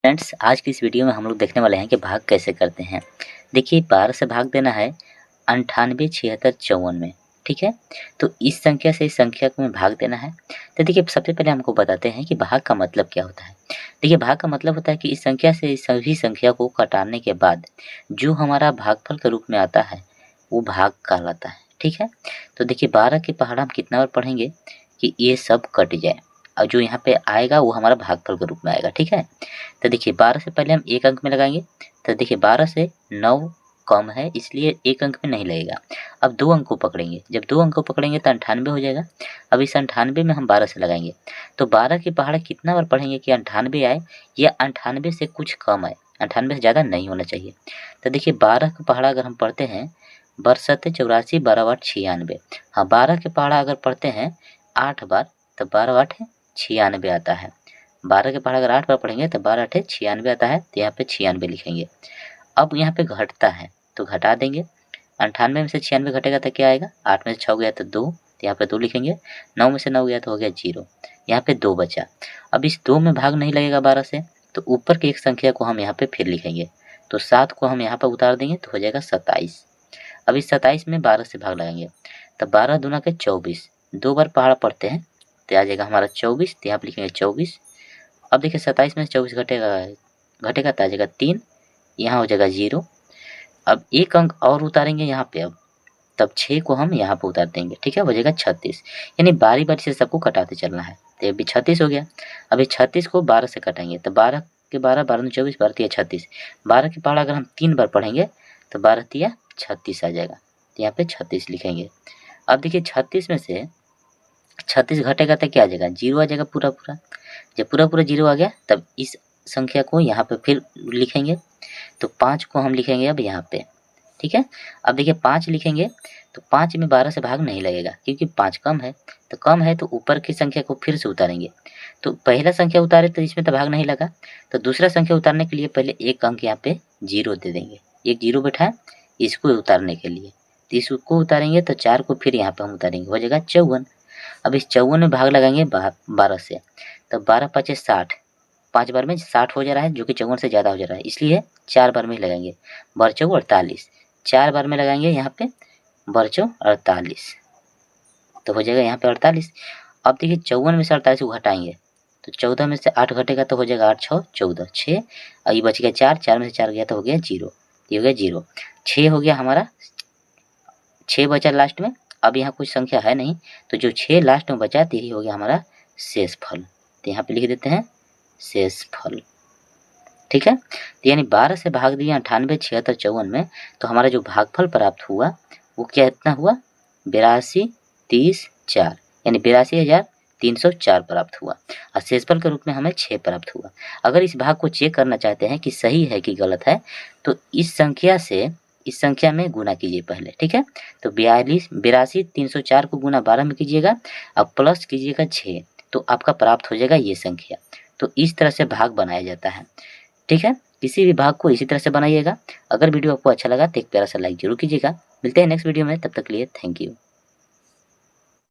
Friends, आज की इस वीडियो में हम लोग देखने वाले हैं कि भाग कैसे करते हैं। देखिए 12 से भाग देना है 98, 76, 54 में। ठीक है, तो इस संख्या से इस संख्या को में भाग देना है। तो देखिए सबसे पहले हमको बताते हैं कि भाग का मतलब क्या होता है। देखिए भाग का मतलब होता है कि इस संख्या से इस सभी संख्या को घटाने के बाद जो हमारा भागफल के रूप में आता है वो भाग कहलाता है। ठीक है, तो देखिए 12 के पहाड़ा हम कितना बार पढ़ेंगे कि ये सब कट जाए और जो यहाँ पे आएगा वो हमारा भागफल के रूप में आएगा। ठीक है, तो देखिए 12 से पहले हम एक अंक में लगाएंगे। तो देखिए 12 से 9 कम है इसलिए एक अंक में नहीं लगेगा। अब दो अंक को पकड़ेंगे, जब दो अंक को पकड़ेंगे तो 98 हो जाएगा। अब इस 98 में हम 12 से लगाएंगे तो 12 के पहाड़ा कितना बार पढ़ेंगे कि 98 आए या 98 से कुछ कम आए, 98 से ज़्यादा नहीं होना चाहिए। तो देखिए 12 का पहाड़ा अगर हम पढ़ते हैं 62, 84, 12 8 96। हाँ, 12 के पहाड़ा अगर पढ़ते हैं 8 बार तो 12 8 96 आता है। 12 के पहाड़ा अगर 8 बार पढ़ेंगे तो 12 8 96 आता है, तो यहाँ पे 96 लिखेंगे। अब यहाँ पे घटता है तो घटा देंगे। 98 में से 96 घटेगा तो क्या आएगा, 8 में से 6 गया तो 2, तो यहाँ पे 2 लिखेंगे। 9 में से 9 गया तो हो गया 0, यहाँ पे 2 बचा। अब इस 2 में भाग नहीं लगेगा 12 से, तो ऊपर की एक संख्या को हम यहाँ पे फिर लिखेंगे। तो 7 को हम यहाँ पर उतार देंगे तो हो जाएगा 27। अब इस 27 में 12 से भाग लगाएंगे तो 12 दूना के 24, 2 बार पहाड़ा पढ़ते हैं तो आ जाएगा हमारा 24, तो यहाँ पे लिखेंगे 24। अब देखिए 27 में से 24 घटेगा तो आ जाएगा 3, यहाँ हो जाएगा 0। अब एक अंक और उतारेंगे यहाँ पे, अब तब 6 को हम यहाँ पे उतार देंगे। ठीक है, हो जाएगा 36। यानी बारी बारी से सबको कटाते चलना है। तो ये भी 36 हो गया। अब ये 36 को 12 से कटाएंगे तो 12 के 12, 12 में 24, 12 तिया 36। 12 के पहाड़ा अगर हम 3 बार पढ़ेंगे तो 12 तिया 36 आ जाएगा, तो यहाँ पे 36 लिखेंगे। अब देखिए 36 में से 36 घटेगा तो क्या आ जाएगा, 0 आ जाएगा पूरा पूरा। जब पूरा पूरा 0 आ गया तब इस संख्या को यहाँ पे फिर लिखेंगे। तो 5 को हम लिखेंगे अब यहाँ पे। ठीक है, अब देखिए 5 लिखेंगे तो 5 में 12 से भाग नहीं लगेगा क्योंकि 5 कम है, तो कम है तो ऊपर की संख्या को फिर से उतारेंगे। तो पहला संख्या उतारे तो इसमें तो भाग नहीं लगा, तो दूसरा संख्या उतारने के लिए पहले एक अंक यहाँ पे 0 दे देंगे। एक 0 बैठा है इसको उतारने के लिए, तो इसको उतारेंगे तो 4 को फिर यहाँ पे हम उतारेंगे, हो जाएगा 54। अब इस 54 में भाग लगाएंगे 12 से, तो 12 5 60, 5 बार में 60 हो जा रहा है जो कि 54 से ज़्यादा हो जा रहा है, इसलिए 4 बार में ही लगाएंगे। 12 48, 4 बार में लगाएंगे यहाँ पे 12 48, तो हो जाएगा यहाँ पे 48। अब देखिए 54 में से 48 को घटाएंगे तो 14 में से 8 घटेगा तो हो जाएगा 8 6 14, 6। और ये बच गया 4, 4 में से 4 गया तो हो गया 0, ये हो गया 0। 6 हो गया हमारा, 6 बचा लास्ट में। अब यहाँ कुछ संख्या है नहीं, तो जो 6 लास्ट में बचा तो यही हो गया हमारा शेष फल, तो यहाँ पे लिख देते हैं शेष फल। ठीक है, तो यानी 12 से भाग दिया 98, 76, 54 में, तो हमारा जो भागफल प्राप्त हुआ वो क्या इतना हुआ, 82, 30, 4, यानी 82,304 प्राप्त हुआ। और शेषफल के रूप में हमें 6 प्राप्त हुआ। अगर इस भाग को चेक करना चाहते हैं कि सही है कि गलत है तो इस संख्या से इस संख्या में गुना कीजिए पहले। ठीक है, तो 82,304 को गुना 12 में कीजिएगा, अब प्लस कीजिएगा 6, तो आपका प्राप्त हो जाएगा ये संख्या। तो इस तरह से भाग बनाया जाता है। ठीक है, किसी भी भाग को इसी तरह से बनाइएगा। अगर वीडियो आपको अच्छा लगा तो एक प्यारा सा लाइक जरूर कीजिएगा। मिलते हैं नेक्स्ट वीडियो में, तब तक के लिए थैंक यू।